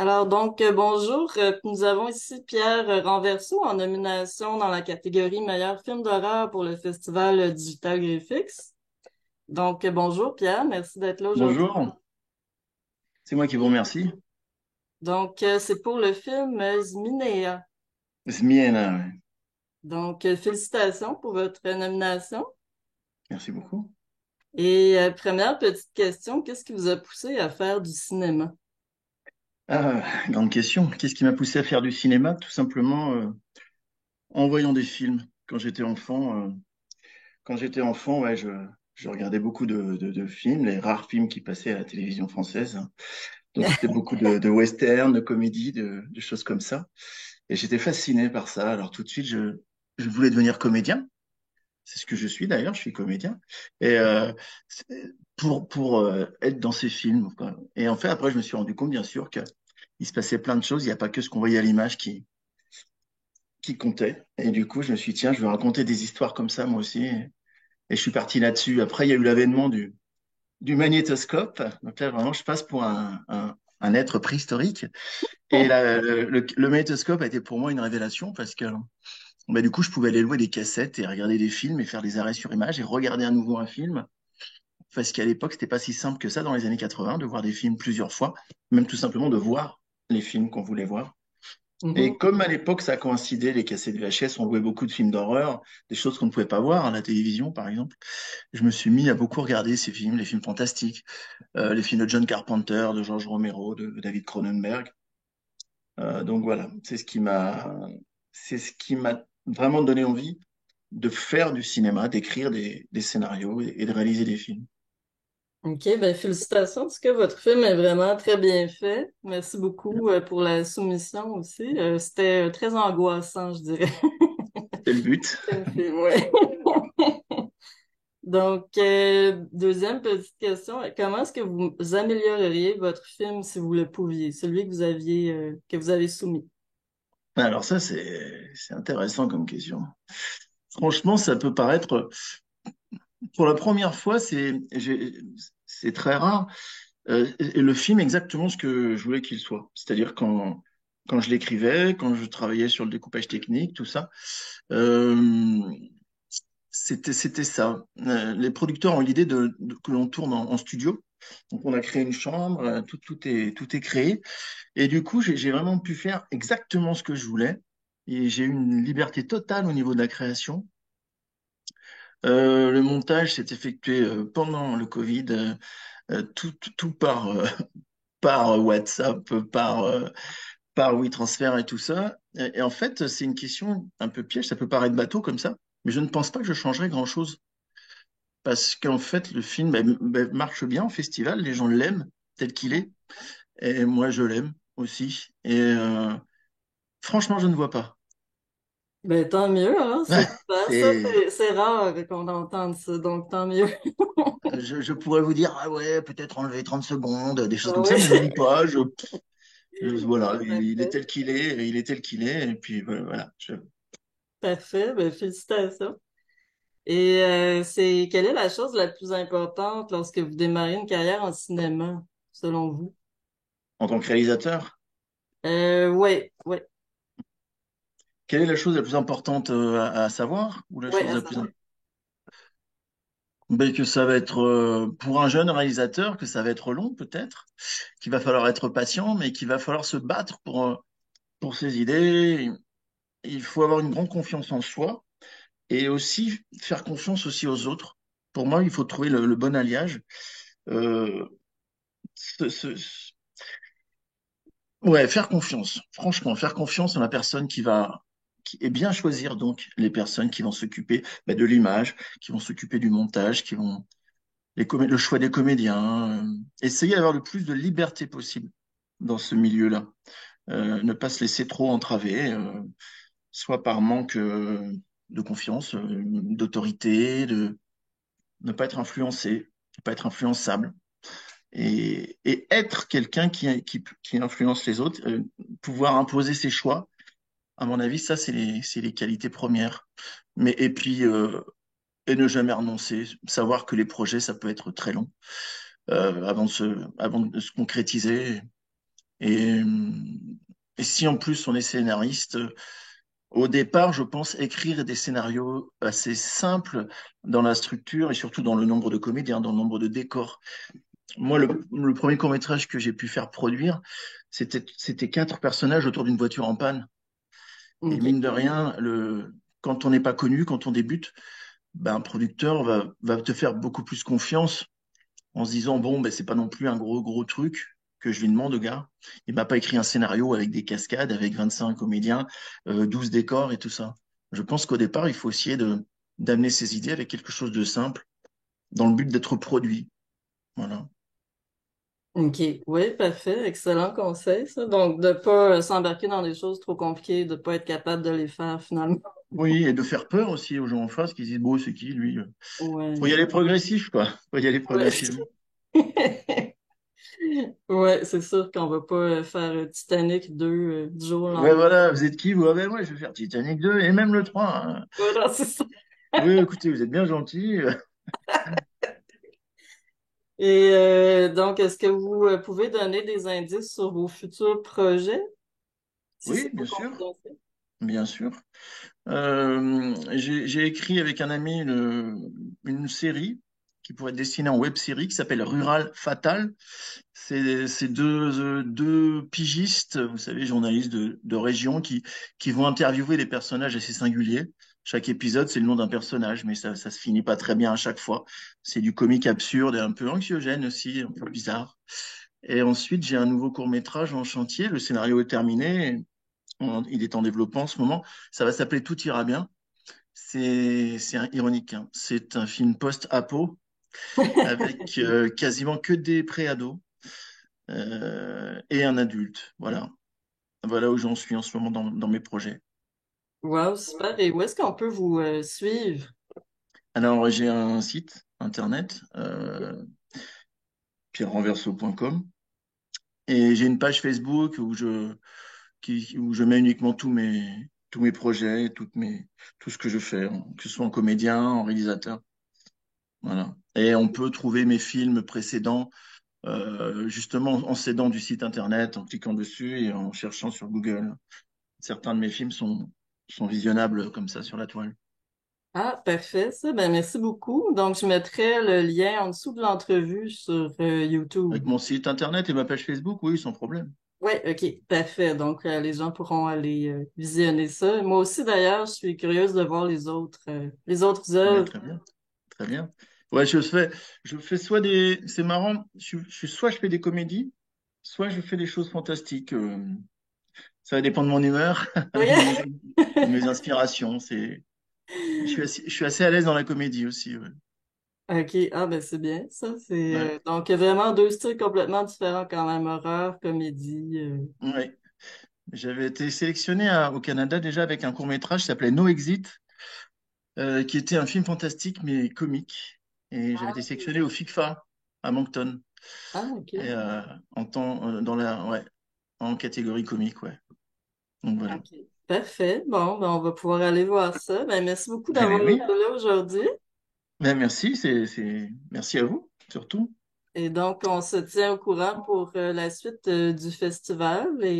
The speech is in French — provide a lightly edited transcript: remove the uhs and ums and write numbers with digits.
Bonjour. Nous avons ici Pierre Renverseau en nomination dans la catégorie meilleur film d'horreur pour le Festival Digital Griffix. Bonjour Pierre, merci d'être là aujourd'hui. Bonjour, c'est moi qui vous remercie. C'est pour le film Zminea. Zmiena, ouais. Félicitations pour votre nomination. Merci beaucoup. Première petite question, qu'est-ce qui vous a poussé à faire du cinéma? Ah, grande question. Qu'est-ce qui m'a poussé à faire du cinéma? Tout simplement en voyant des films. Quand j'étais enfant, ouais, je regardais beaucoup de films, les rares films qui passaient à la télévision française. Donc c'était beaucoup de western, de comédie, de choses comme ça. Et j'étais fasciné par ça. Alors tout de suite, je voulais devenir comédien. C'est ce que je suis d'ailleurs, je suis comédien. Et pour être dans ces films, quoi. Et en fait, après, je me suis rendu compte, bien sûr, qu'il se passait plein de choses. Il n'y a pas que ce qu'on voyait à l'image qui comptait. Et du coup, je me suis dit, tiens, je vais raconter des histoires comme ça, moi aussi. Et je suis parti là-dessus. Après, il y a eu l'avènement du magnétoscope. Donc là, vraiment, je passe pour un être préhistorique. Et là, le magnétoscope a été pour moi une révélation parce que bah, du coup, je pouvais aller louer des cassettes et regarder des films et faire des arrêts sur image et regarder à nouveau un film. Parce qu'à l'époque, c'était pas si simple que ça dans les années 80 de voir des films plusieurs fois, même tout simplement de voir les films qu'on voulait voir. Et comme à l'époque, ça coïncidait, les cassettes VHS, on louait beaucoup de films d'horreur, des choses qu'on ne pouvait pas voir à la télévision, par exemple. Je me suis mis à beaucoup regarder ces films, les films fantastiques, les films de John Carpenter, de George Romero, de David Cronenberg. Donc voilà, c'est ce qui m'a vraiment donné envie de faire du cinéma, d'écrire des scénarios et de réaliser des films. Félicitations, parce que votre film est vraiment très bien fait. Merci beaucoup pour la soumission aussi. C'était très angoissant, je dirais. C'est le but. Comme film, ouais. Deuxième petite question, comment est-ce que vous amélioreriez votre film si vous le pouviez, celui que vous avez soumis? Alors ça, c'est intéressant comme question. Franchement, ça peut paraître, pour la première fois, c'est très rare. Et le film exactement ce que je voulais qu'il soit. C'est-à-dire quand je l'écrivais, quand je travaillais sur le découpage technique, tout ça, euh, c'était ça. Les producteurs ont l'idée que l'on tourne en studio. Donc on a créé une chambre, tout est créé. Et du coup, j'ai vraiment pu faire exactement ce que je voulais. Et j'ai eu une liberté totale au niveau de la création. Le montage s'est effectué pendant le Covid, tout par WhatsApp, par WeTransfer et tout ça. Et en fait, c'est une question un peu piège, ça peut paraître bateau comme ça, mais je ne pense pas que je changerais grand-chose. Parce qu'en fait, le film marche bien en festival, les gens l'aiment tel qu'il est, et moi je l'aime aussi. Et franchement, je ne vois pas. Ben, tant mieux, hein, c'est super, ça, C'est, c'est rare qu'on entende ça, donc tant mieux. je pourrais vous dire, ah ouais, peut-être enlever 30 secondes, des choses Ah comme ça, oui, mais je ne dis pas. Voilà, il est parfait. tel qu'il est, il est tel qu'il est, et puis voilà. Parfait, ben, félicitations. Quelle est la chose la plus importante lorsque vous démarrez une carrière en cinéma, selon vous? En tant que réalisateur, Ouais, ouais, quelle est la chose la plus importante à savoir, ou la ouais, chose à la plus savoir. ben, que ça va être pour un jeune réalisateur, que ça va être long peut-être, qu'il va falloir être patient, mais qu'il va falloir se battre pour ses idées. Il faut avoir une grande confiance en soi et aussi faire confiance aussi aux autres. Pour moi, il faut trouver le bon alliage. Euh, ce- ce- ce- ouais, faire confiance. Franchement, faire confiance en la personne et bien choisir donc les personnes qui vont s'occuper de l'image, qui vont s'occuper du montage, le choix des comédiens. Essayer d'avoir le plus de liberté possible dans ce milieu-là. Ne pas se laisser trop entraver, soit par manque de confiance, d'autorité, de ne pas être influencé, ne pas être influençable. Et être quelqu'un qui influence les autres, pouvoir imposer ses choix, à mon avis, ça, c'est les qualités premières. Et puis, et ne jamais renoncer, savoir que les projets, ça peut être très long avant de se concrétiser Et, et si en plus on est scénariste, au départ, je pense écrire des scénarios assez simples dans la structure et surtout dans le nombre de comédiens, dans le nombre de décors. Moi, le premier court-métrage que j'ai pu faire produire, c'était quatre personnages autour d'une voiture en panne. Et OK. mine de rien, quand on n'est pas connu, quand on débute, ben, un producteur va te faire beaucoup plus confiance en se disant, bon, ben, c'est pas non plus un gros truc que je lui demande au gars. Il m'a pas écrit un scénario avec des cascades, avec 25 comédiens, 12 décors et tout ça. Je pense qu'au départ, il faut essayer d'amener ses idées avec quelque chose de simple, dans le but d'être produit. Voilà. OK. Oui, parfait. Excellent conseil, ça. Donc, de pas s'embarquer dans des choses trop compliquées, de pas être capable de les faire finalement. Oui, et de faire peur aussi aux gens en face qui disent, bon, c'est qui lui? Faut y Ouais. aller progressif, quoi. Faut y aller Ouais. progressivement. Ouais, c'est sûr qu'on va pas faire Titanic 2 du jour au Ouais, lendemain. voilà, vous êtes qui, vous? Ah ben, ouais, je vais faire Titanic 2 et même le 3, hein. Voilà, c'est ça. Oui, écoutez, vous êtes bien gentil. Et donc, est-ce que vous pouvez donner des indices sur vos futurs projets, si Oui, c'est pas bien sûr, confidentiel? bien sûr. J'ai écrit avec un ami une série qui pourrait être destinée en web série qui s'appelle Rural Fatal. C'est deux pigistes, vous savez, journalistes de région qui vont interviewer des personnages assez singuliers. Chaque épisode, c'est le nom d'un personnage, mais ça se finit pas très bien à chaque fois. C'est du comique absurde et un peu anxiogène aussi, un peu bizarre. Et ensuite, j'ai un nouveau court-métrage en chantier. Le scénario est terminé. Il est en développement en ce moment. Ça va s'appeler Tout ira bien. Ironique, hein. C'est un film post-apo avec quasiment que des pré-ados et un adulte. Voilà. Voilà où j'en suis en ce moment dans mes projets. Wow, super. Et où est-ce qu'on peut vous suivre? Alors, j'ai un site internet, pierrerenverso.com, et j'ai une page Facebook où je mets uniquement tous mes projets, tout ce que je fais, que ce soit en comédien, en réalisateur. Voilà. Et on peut trouver mes films précédents justement en s'aidant du site internet, en cliquant dessus et en cherchant sur Google. Certains de mes films sont visionnables comme ça sur la toile. Ah, parfait, ça. Ben, merci beaucoup. Donc, je mettrai le lien en dessous de l'entrevue sur YouTube. Avec mon site internet et ma page Facebook, oui, sans problème. Oui, OK, parfait. Donc, les gens pourront aller visionner ça. Moi aussi, d'ailleurs, je suis curieuse de voir les autres Mais œuvres. très bien, très bien. Ouais, je fais soit c'est marrant, soit je fais des comédies, soit je fais des choses fantastiques. Ça va dépendre de mon humeur Oui. ou de mes inspirations. Je suis assez à l'aise dans la comédie aussi. Ouais. OK, ah ben c'est bien ça. C'est Ouais. donc vraiment deux styles complètement différents quand même, horreur, comédie. Ouais. J'avais été sélectionné au Canada déjà avec un court-métrage qui s'appelait No Exit, qui était un film fantastique mais comique. Et j'avais été sélectionné au FICFA à Moncton Ah, OK. et, ouais, en catégorie comique, ouais. Donc voilà. OK. Parfait. Bon, ben on va pouvoir aller voir ça. Ben merci beaucoup Eh d'avoir bien été oui, là aujourd'hui. ben, merci, merci à vous surtout. Et donc, on se tient au courant pour la suite du festival. Et